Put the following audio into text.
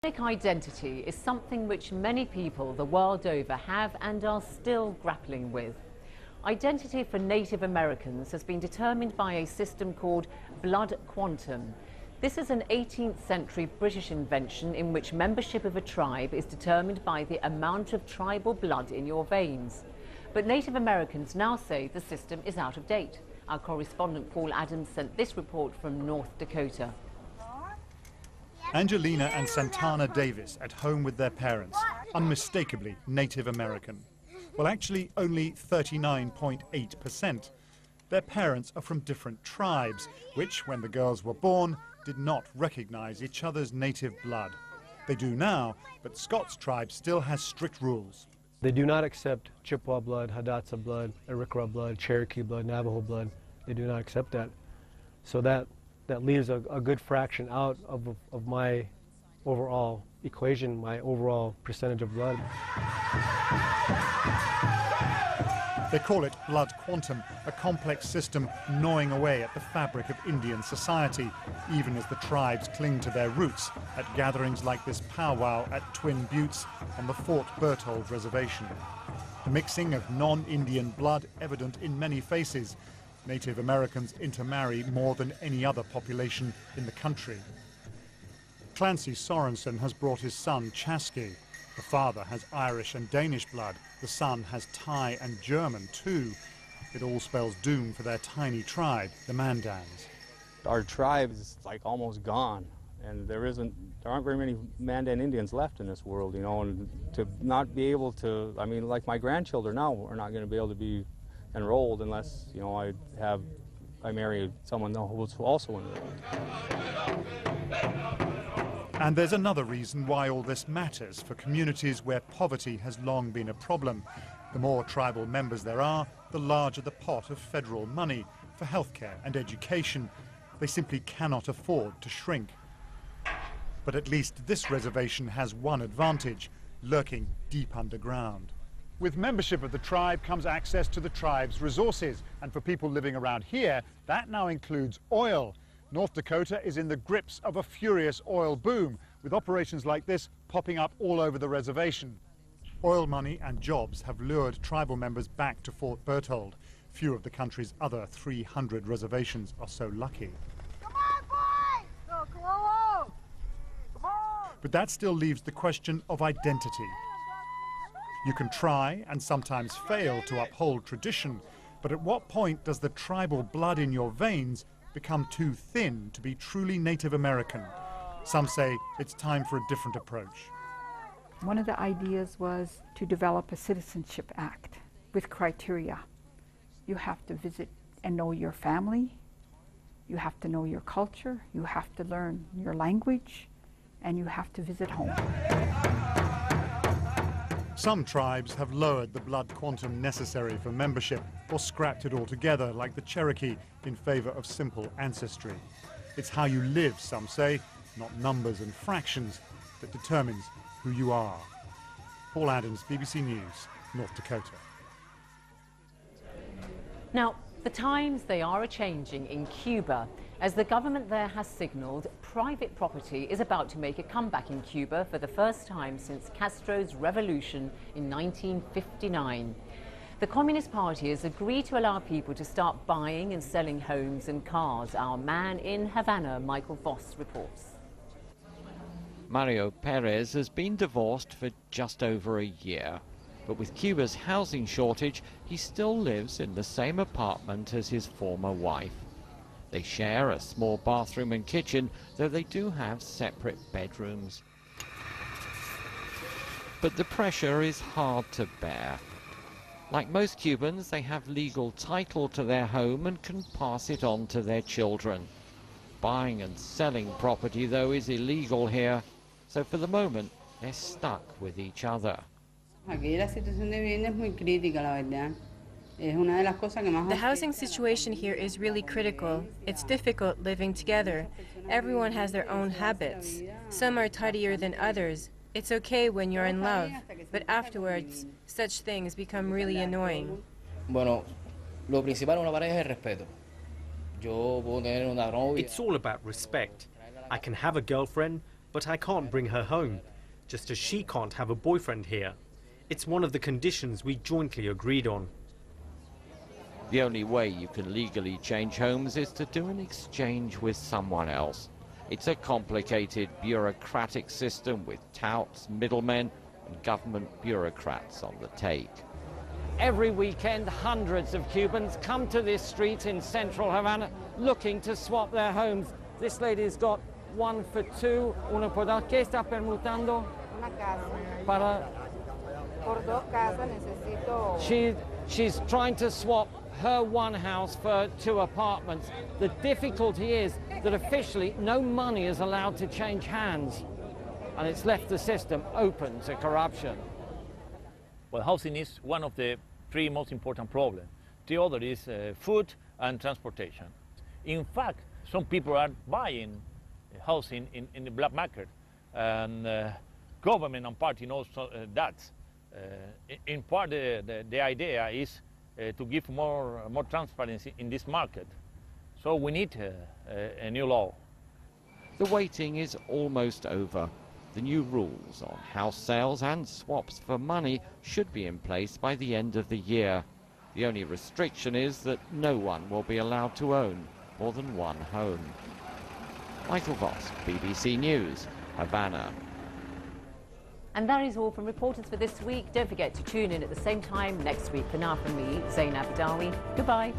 Identity is something which many people the world over have and are still grappling with. Identity for Native Americans has been determined by a system called blood quantum. This is an 18th century British invention in which membership of a tribe is determined by the amount of tribal blood in your veins. But Native Americans now say the system is out of date. Our correspondent Paul Adams sent this report from North Dakota. Angelina and Santana Davis at home with their parents, unmistakably Native American. Well, actually only 39.8%. Their parents are from different tribes, which, when the girls were born, did not recognize each other's native blood. They do now, but Scott's tribe still has strict rules. They do not accept Chippewa blood, Hidatsa blood, Arikara blood, Cherokee blood, Navajo blood. They do not accept that. So that leaves a good fraction out of my overall equation, my overall percentage of blood. They call it blood quantum, a complex system gnawing away at the fabric of Indian society, even as the tribes cling to their roots at gatherings like this powwow at Twin Buttes on the Fort Berthold Reservation. The mixing of non-Indian blood evident in many faces. Native Americans intermarry more than any other population in the country. Clancy Sorensen has brought his son Chasky. The father has Irish and Danish blood. The son has Thai and German too. It all spells doom for their tiny tribe, the Mandans. Our tribe is like almost gone, and there aren't very many Mandan Indians left in this world, you know, and to not be able to, I mean, like my grandchildren now are not going to be able to be enrolled unless, you know, I marry someone who's also enrolled. And there's another reason why all this matters for communities where poverty has long been a problem. The more tribal members there are, the larger the pot of federal money for healthcare and education. They simply cannot afford to shrink. But at least this reservation has one advantage, lurking deep underground. With membership of the tribe comes access to the tribe's resources, and for people living around here, that now includes oil. North Dakota is in the grips of a furious oil boom, with operations like this popping up all over the reservation. Oil money and jobs have lured tribal members back to Fort Berthold. Few of the country's other 300 reservations are so lucky. Come on, boys! No, come on! Come on! But that still leaves the question of identity. You can try and sometimes fail to uphold tradition, but at what point does the tribal blood in your veins become too thin to be truly Native American? Some say it's time for a different approach. One of the ideas was to develop a citizenship act with criteria. You have to visit and know your family, you have to know your culture, you have to learn your language, and you have to visit home. Some tribes have lowered the blood quantum necessary for membership or scrapped it altogether, like the Cherokee, in favor of simple ancestry. It's how you live, some say, not numbers and fractions, that determines who you are. Paul Adams, BBC News, North Dakota. Now, the times they are a-changing in Cuba. As the government there has signalled, private property is about to make a comeback in Cuba for the first time since Castro's revolution in 1959. The Communist Party has agreed to allow people to start buying and selling homes and cars. Our man in Havana, Michael Voss, reports. Mario Perez has been divorced for just over a year. But with Cuba's housing shortage, he still lives in the same apartment as his former wife. They share a small bathroom and kitchen, though they do have separate bedrooms. But the pressure is hard to bear. Like most Cubans, they have legal title to their home and can pass it on to their children. Buying and selling property, though, is illegal here, so for the moment, they're stuck with each other. The housing situation here is really critical. It's difficult living together. Everyone has their own habits. Some are tidier than others. It's okay when you're in love, but afterwards, such things become really annoying. It's all about respect. I can have a girlfriend, but I can't bring her home, just as she can't have a boyfriend here. It's one of the conditions we jointly agreed on. The only way you can legally change homes is to do an exchange with someone else. It's a complicated bureaucratic system with touts, middlemen, and government bureaucrats on the take. Every weekend, hundreds of Cubans come to this street in central Havana looking to swap their homes. This lady's got 1 for 2. Uno por dos. ¿Qué está permutando? Una casa. Para... Por 2 casas necesito... She's trying to swap her 1 house for 2 apartments. The difficulty is that officially no money is allowed to change hands, and it's left the system open to corruption. Well, housing is one of the 3 most important problems. The other is food and transportation. In fact, some people are buying housing in the black market, and government and party knows that. In part, the idea is to give more transparency in this market. So we need a new law. The waiting is almost over. The new rules on house sales and swaps for money should be in place by the end of the year. The only restriction is that no one will be allowed to own more than 1 home. Michael Voss, BBC News, Havana. And that is all from Reporters for this week. Don't forget to tune in at the same time next week. For now from me, Zainab Badawi. Goodbye.